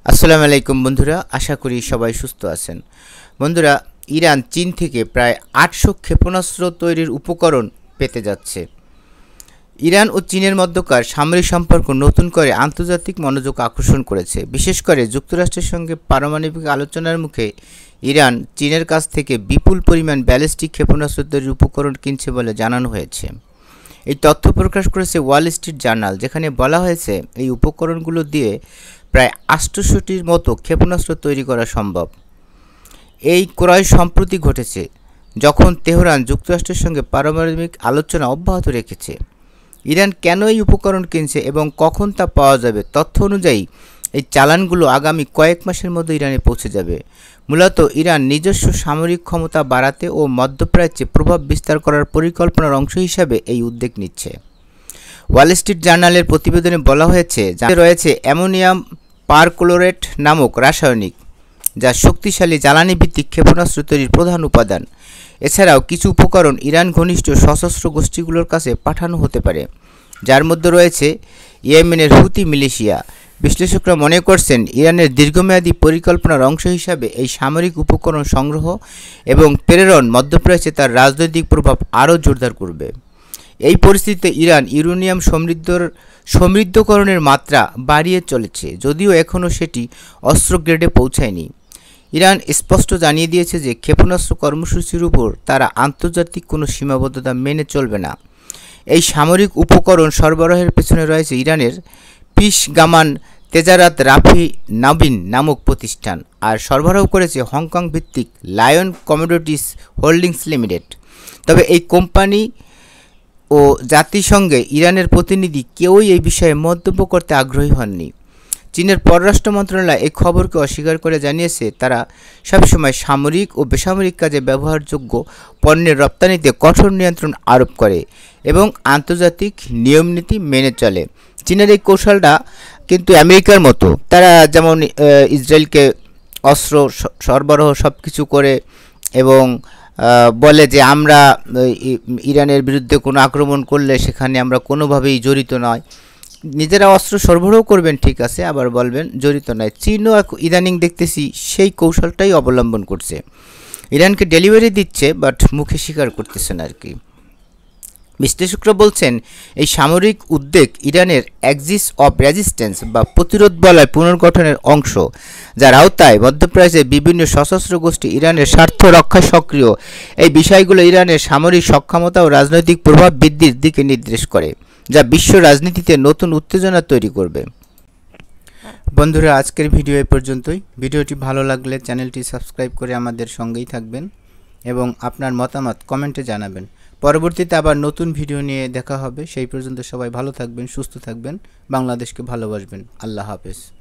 আসসালামু আলাইকুম বন্ধুরা, আশা করি সবাই সুস্থ আছেন। বন্ধুরা, ইরান চীন থেকে প্রায় ৮০০ ক্ষেপণাস্ত্র তৈরির উপকরণ পেতে যাচ্ছে। ইরান ও চীনের মধ্যকার সামরিক সম্পর্ক নতুন করে আন্তর্জাতিক মনোযোগ আকর্ষণ করেছে। বিশেষ করে যুক্তরাষ্ট্রের সঙ্গে পারমাণবিক আলোচনার মুখে ইরান চীনের কাছ থেকে বিপুল পরিমাণ ব্যালিস্টিক ক্ষেপণাস্ত্র তৈরির উপকরণ কিনছে বলে জানানো হয়েছে। এই তথ্য প্রকাশ করেছে ওয়াল স্ট্রিট জার্নাল, যেখানে বলা হয়েছে এই উপকরণগুলো দিয়ে প্রায় ৮০০টির মতো ক্ষেপণাস্ত্র তৈরি করা সম্ভব। এই ক্রয় সম্প্রতি ঘটেছে যখন তেহরান যুক্তরাষ্ট্রের সঙ্গে পারমাণবিক আলোচনা অব্যাহত রেখেছে। ইরান কেন এই উপকরণ কিনছে এবং কখন তা পাওয়া যাবে? তথ্য অনুযায়ী এই চালানগুলো আগামী কয়েক মাসের মধ্যে ইরানে পৌঁছে যাবে। মূলত ইরান নিজস্ব সামরিক ক্ষমতা বাড়াতে ও মধ্যপ্রাচ্যে প্রভাব বিস্তার করার পরিকল্পনার অংশ হিসাবে এই উদ্যোগ নিচ্ছে। ওয়াল স্ট্রিট জার্নালের প্রতিবেদনে বলা হয়েছে যে রয়েছে অ্যামোনিয়াম পারক্লোরেট নামক রাসায়নিক, যা শক্তিশালী জ্বালানি ভিত্তিক ক্ষেপণাস্ত্র তৈরির প্রধান উপাদান। এছাড়াও কিছু উপকরণ ইরান ঘনিষ্ঠ সশস্ত্র গোষ্ঠীগুলোর কাছে পাঠানো হতে পারে, যার মধ্যে রয়েছে ইয়েমেনের হুতি মিলিশিয়া। বিশ্লেষকরা মনে করছেন ইরানের দীর্ঘমেয়াদী পরিকল্পনার অংশ হিসাবে এই সামরিক উপকরণ সংগ্রহ এবং প্রেরণ মধ্যপ্রাচ্যে তার রাজনৈতিক প্রভাব আরও জোরদার করবে। এই পরিস্থিতিতে ইরান ইউরেনিয়াম সমৃদ্ধকরণের মাত্রা বাড়িয়ে চলেছে, যদিও এখনও সেটি অস্ত্র গ্রেডে পৌঁছায়নি। ইরান স্পষ্ট জানিয়ে দিয়েছে যে ক্ষেপণাস্ত্র কর্মসূচির উপর তারা আন্তর্জাতিক কোনো সীমাবদ্ধতা মেনে চলবে না। এই সামরিক উপকরণ সরবরাহের পেছনে রয়েছে ইরানের পিশগামান তেজারাত রাফি নাবিন নামক প্রতিষ্ঠান, আর সরবরাহ করেছে হংকং ভিত্তিক লায়ন কমোডিটিস হোল্ডিংস লিমিটেড। তবে এই কোম্পানি ও জাতিসংঘে ইরানের প্রতিনিধি কেউই এই বিষয়ে মন্তব্য করতে আগ্রহী হননি। চীনের পররাষ্ট্র মন্ত্রণালয় এই খবরকে অস্বীকার করে জানিয়েছে তারা সবসময় সামরিক ও বেসামরিক কাজে ব্যবহারযোগ্য পণ্যের রপ্তানিতে কঠোর নিয়ন্ত্রণ আরোপ করে এবং আন্তর্জাতিক নিয়মনীতি মেনে চলে। চীনের এই কৌশলটা কিন্তু আমেরিকার মতো, তারা যেমন ইসরায়েলকে অস্ত্র সরবরাহ সব কিছু করে এবং বলে যে আমরা ইরানের বিরুদ্ধে কোনো আক্রমণ করলে সেখানে আমরা কোনোভাবেই জড়িত নয়। নিজেরা অস্ত্র সরবরাহ করবেন ঠিক আছে, আবার বলবেন জড়িত নয়। চীনও ইদানিং দেখতেছি সেই কৌশলটাই অবলম্বন করছে, ইরানকে ডেলিভারি দিচ্ছে বাট মুখে স্বীকার করতেছে না আর কি। বিশ্লেষকরা বলছেন এই সামরিক উদ্যোগ ইরানের অ্যাক্সিস অফ রেজিস্ট্যান্স বা প্রতিরোধ বলয় পুনর্গঠনের অংশ, যার আওতায় মধ্যপ্রাচ্যের বিভিন্ন সশস্ত্র গোষ্ঠী ইরানের স্বার্থ রক্ষায় সক্রিয়। এই বিষয়গুলো ইরানের সামরিক সক্ষমতা ও রাজনৈতিক প্রভাব বৃদ্ধির দিকে নির্দেশ করে, যা বিশ্ব রাজনীতিতে নতুন উত্তেজনা তৈরি করবে। বন্ধুরা, আজকের ভিডিও এই পর্যন্তই। ভিডিওটি ভালো লাগলে চ্যানেলটি সাবস্ক্রাইব করে আমাদের সঙ্গেই থাকবেন এবং আপনার মতামত কমেন্টে জানাবেন। পরবর্তীতে আবার নতুন ভিডিও নিয়ে দেখা হবে। সেই পর্যন্ত সবাই ভালো থাকবেন, সুস্থ থাকবেন, বাংলাদেশকে ভালোবাসবেন। আল্লাহ হাফেজ।